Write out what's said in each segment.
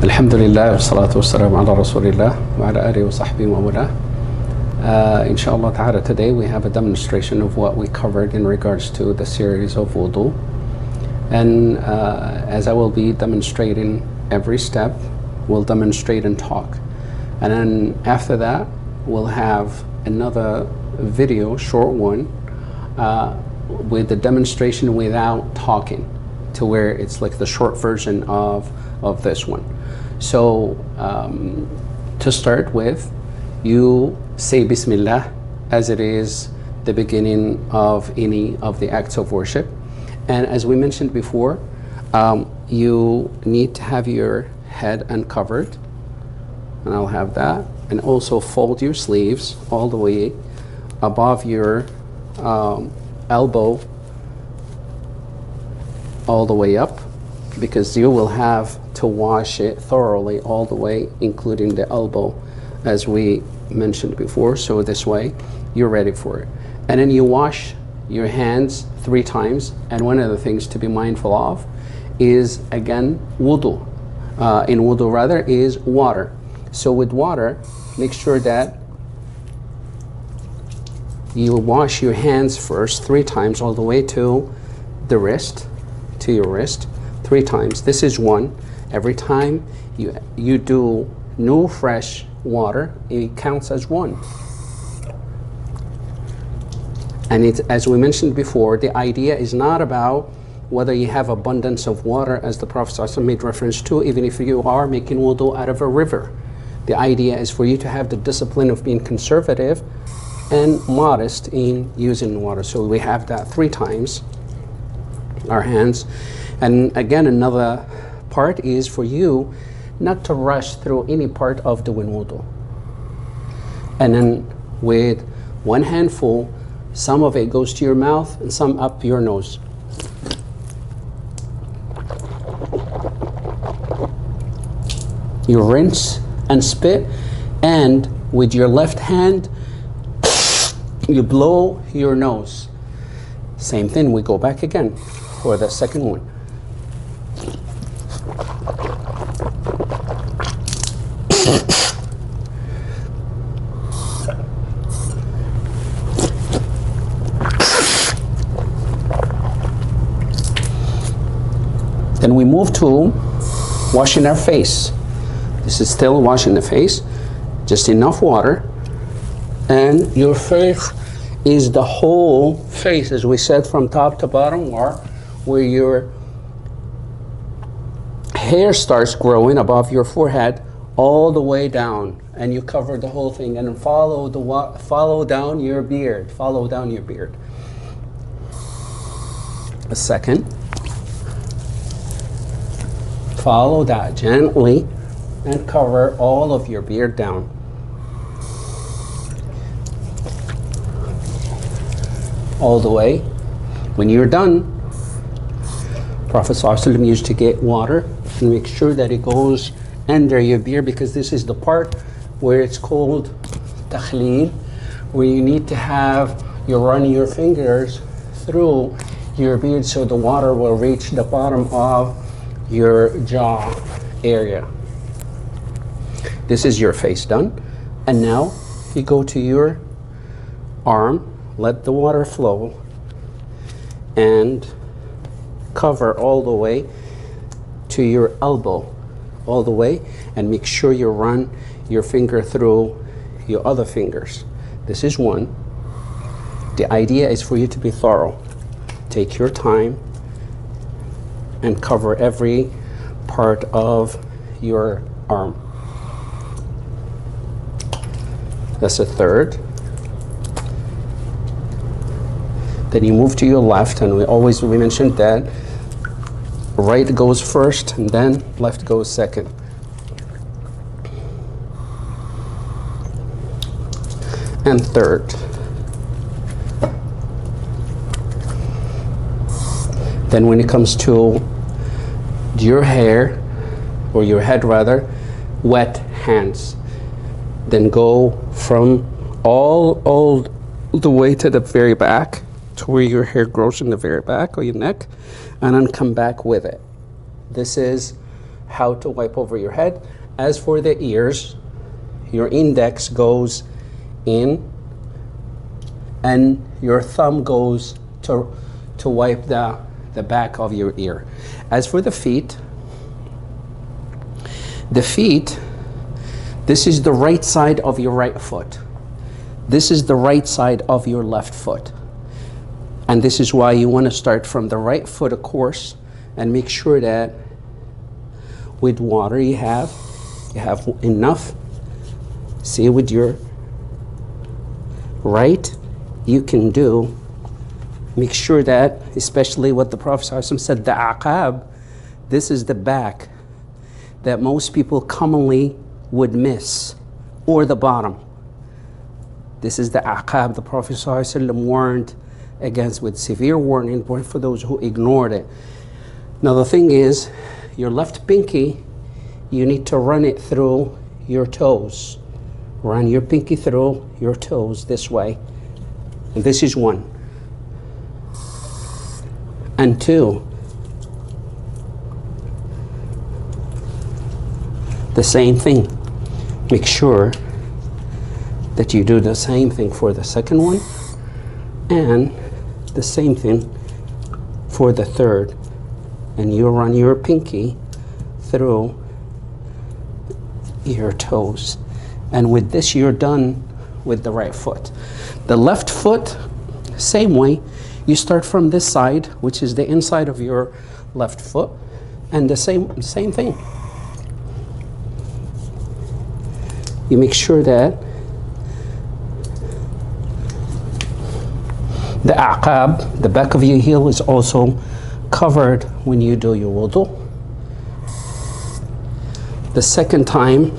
Alhamdulillah, wassalatu wassalamu ala rasulillah wa ala alihi wa sahbihi wa wala. Inshallah ta'ala, today we have a demonstration of what we covered in regards to the series of wudu. And as I will be demonstrating every step, we'll demonstrate and talk. And then after that, we'll have another video, short one, with the demonstration without talking, to where it's like the short version of this one. So to start with, you say Bismillah as it is the beginning of any of the acts of worship. And as we mentioned before, you need to have your head uncovered, and I'll have that, and also fold your sleeves all the way above your elbow all the way up, because you will have to wash it thoroughly all the way, including the elbow, as we mentioned before. So this way you're ready for it. And then you wash your hands 3 times. And one of the things to be mindful of is, again, wudu. In wudu rather, is water. So with water, make sure that you wash your hands first 3 times all the way to the wrist, to your wrist, 3 times. This is 1. Every time you do new fresh water, it counts as 1. And it's, as we mentioned before, the idea is not about whether you have abundance of water, as the Prophet ﷺ made reference to, even if you are making wudu out of a river. The idea is for you to have the discipline of being conservative and modest in using water. So we have that 3 times, our hands. And again, another part is for you not to rush through any part of doing wudu. And then with 1 handful, some of it goes to your mouth and some up your nose. You rinse and spit, and with your left hand, you blow your nose. Same thing, we go back again for the second one. Then we move to washing our face. This is still washing the face, just enough water. And your face is the whole face, as we said, from top to bottom, or where your hair starts growing above your forehead all the way down, and you cover the whole thing, and follow down your beard. Follow down your beard. A second. Follow that gently and cover all of your beard down. All the way. When you're done, Prophet ﷺ used to get water and make sure that it goes under your beard, because this is the part where it's called takhleel, where you need to have you run your fingers through your beard so the water will reach the bottom of your jaw area. This is your face done. And now you go to your arm, let the water flow, and cover all the way to your elbow, all the way, and make sure you run your finger through your other fingers. This is 1. The idea is for you to be thorough. Take your time and cover every part of your arm. That's a third. Then you move to your left, and we mentioned that right goes first and then left goes second. And third. Then when it comes to your hair, or your head rather, wet hands. Then go from all the way to the very back, to where your hair grows in the very back of your neck, and then come back with it. This is how to wipe over your head. As for the ears, your index goes in and your thumb goes to wipe the back of your ear. As for the feet, this is the right side of your right foot. This is the right side of your left foot. And this is why you want to start from the right foot, of course, and make sure that with water you have enough. See, with your right, you can do, make sure that, especially what the Prophet ﷺ said, the aqab, this is the back that most people commonly would miss, or the bottom. This is the aqab the Prophet ﷺ warned against with severe warning for those who ignored it. Now the thing is, your left pinky, you need to run it through your toes. Run your pinky through your toes this way. And this is 1. And 2, the same thing. Make sure that you do the same thing for the second one and the same thing for the third. And you run your pinky through your toes. And with this, you're done with the right foot. The left foot, same way. You start from this side, which is the inside of your left foot, and the same thing. You make sure that the aqab, the back of your heel, is also covered when you do your wudu. The second time,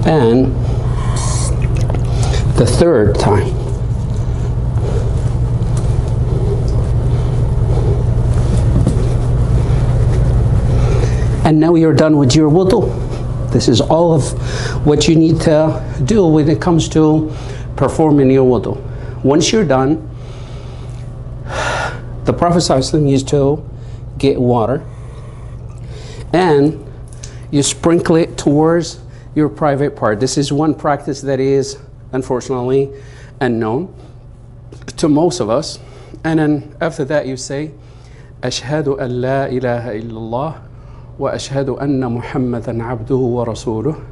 and the third time. And now you're done with your wudu. This is all of what you need to do when it comes to performing your wudu. Once you're done, the Prophet ﷺ used to get water and you sprinkle it towards your private part. This is one practice that is unfortunately unknown to most of us. And then after that you say, Ashhadu an la ilaha illallah wa ashhadu anna Muhammadan abduhu wa rasuluh.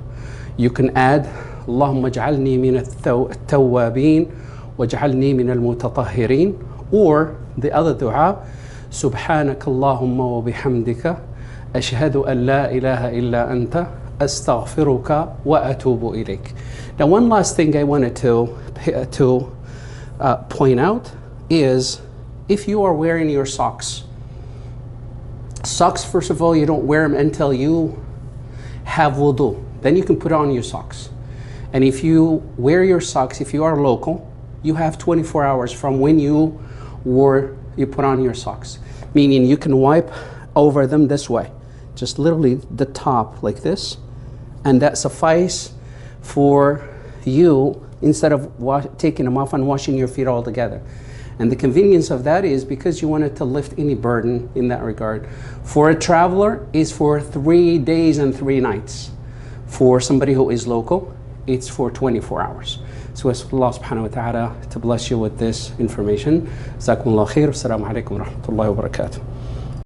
You can add, Allahumma ij'alni min at-tawwabin waj'alni min al-mutatahhirin, or the other dua, Subhanaka Allahumma wa bihamdika ashhadu an la ilaha illa anta astaghfiruka wa atubu ilayk. Now one last thing I wanted to point out is, if you are wearing your socks, first of all, you don't wear them until you have wudu. Then you can put on your socks. And if you wear your socks, if you are local, you have 24 hours from when you put on your socks. Meaning you can wipe over them this way. Just literally the top like this. And that suffice for you, instead of taking them off and washing your feet all together. And the convenience of that is because you wanted to lift any burden in that regard. For a traveler, is for 3 days and 3 nights. For somebody who is local, it's for 24 hours. So ask Allah subhanahu wa ta'ala to bless you with this information. Jazakumullah khair. Assalamu alaikum wa rahmatullahi wa barakatuh.